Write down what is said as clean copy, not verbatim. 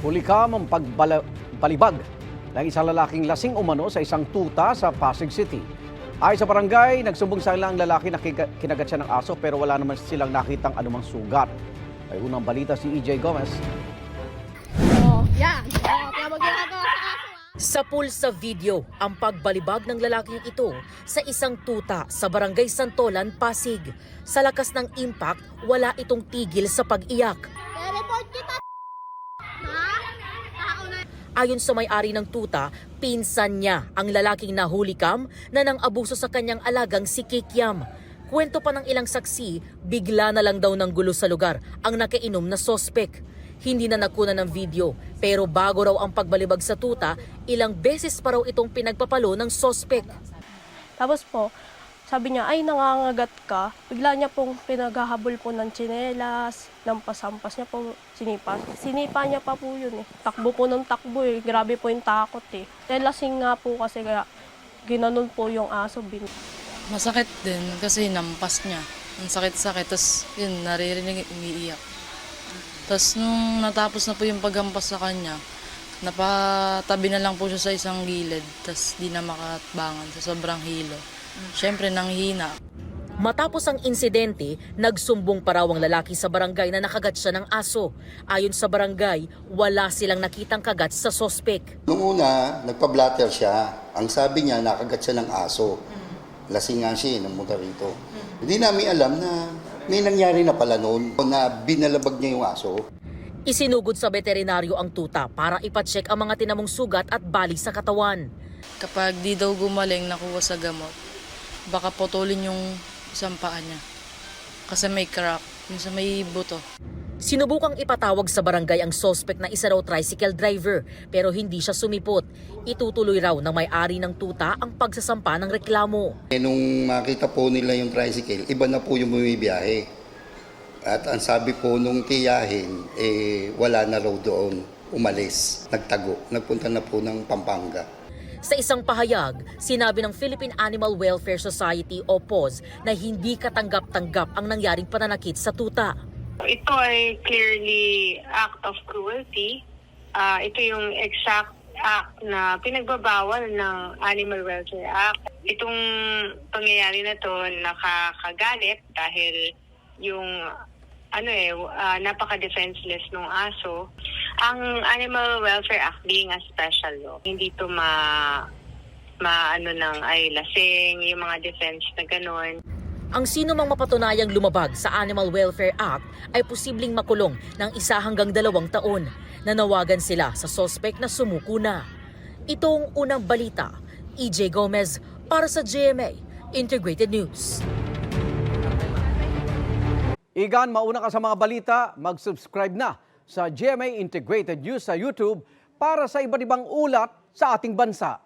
Hulikam ang pagbalibag ng isang lalaking lasing umano sa isang tuta sa Pasig City. Ayon sa barangay, nagsumbong sa ilang lalaki na kinagat siya ng aso pero wala naman silang nakitang anumang sugat. May unang balita si EJ Gomez. Sa pool sa video, ang pagbalibag ng lalaking ito sa isang tuta sa Barangay Santolan, Pasig. Sa lakas ng impact, wala itong tigil sa pag-iyak. Ayon sa may-ari ng tuta, pinsan niya ang lalaking nahulikam na nang abuso sa kanyang alagang si Kikiam. Kwento pa ng ilang saksi, bigla na lang daw ng gulo sa lugar ang nakainom na sospek. Hindi na nakuha ng video, pero bago raw ang pagbalibag sa tuta, ilang beses pa raw itong pinagpapalo ng sospek. Tapos po, sabi niya, ay nangangagat ka. Bigla niya pong pinaghahabol po ng tsinelas, lampas-hampas niya po, sinipa niya pa po yun eh. Takbo po ng takbo eh, grabe po yung takot eh. Dahil lasing nga po kasi kaya ginanon po yung aso. Masakit din kasi nampas niya. Ang sakit-sakit, tapos yun, naririnig, umiiyak. Tapos nung natapos na po yung paghampas sa kanya, napatabi na lang po siya sa isang gilid, tapos di na makatbangan sa sobrang hilo. Siyempre, nanghina. Matapos ang insidente, nagsumbong pa raw ang lalaki sa barangay na nakagat siya ng aso. Ayon sa barangay, wala silang nakitang kagat sa sospek. Noong una, nagpa-blatter siya. Ang sabi niya, nakagat siya ng aso. Lasing nga siya, namunta rito. Hindi namin alam na may nangyari na pala noon na binalabag niya yung aso. Isinugod sa veterinaryo ang tuta para ipacheck ang mga tinamong sugat at bali sa katawan. Kapag di daw gumaling, nakuha sa gamot, baka putulin yung isang paa niya. Kasi may crack, yung sa may buto. Sinubukang ipatawag sa barangay ang sospek na isa raw tricycle driver pero hindi siya sumipot. Itutuloy raw ng may-ari ng tuta ang pagsasampa ng reklamo. Nung makita po nila yung tricycle, iba na po yung bumibiyahe. At ang sabi po nung tiyahin, wala na raw doon, umalis, nagtago, nagpunta na po ng Pampanga. Sa isang pahayag, sinabi ng Philippine Animal Welfare Society o PAWS na hindi katanggap-tanggap ang nangyaring pananakit sa tuta. Ito ay clearly act of cruelty. Ito yung exact act na pinagbabawal ng Animal Welfare Act. Itong pangyayari na to nakakagalit dahil yung napaka-defenseless ng aso. Ang Animal Welfare Act being a special law, hindi to lasing, yung mga defense na gano'n. Ang sino mang mapatunayang lumabag sa Animal Welfare Act ay posibleng makulong ng 1 hanggang 2 taon. Nanawagan sila sa sospek na sumuko na. Itong unang balita, EJ Gomez para sa GMA Integrated News. Igan, mauna ka sa mga balita, mag-subscribe na sa GMA Integrated News sa YouTube para sa iba't ibang ulat sa ating bansa.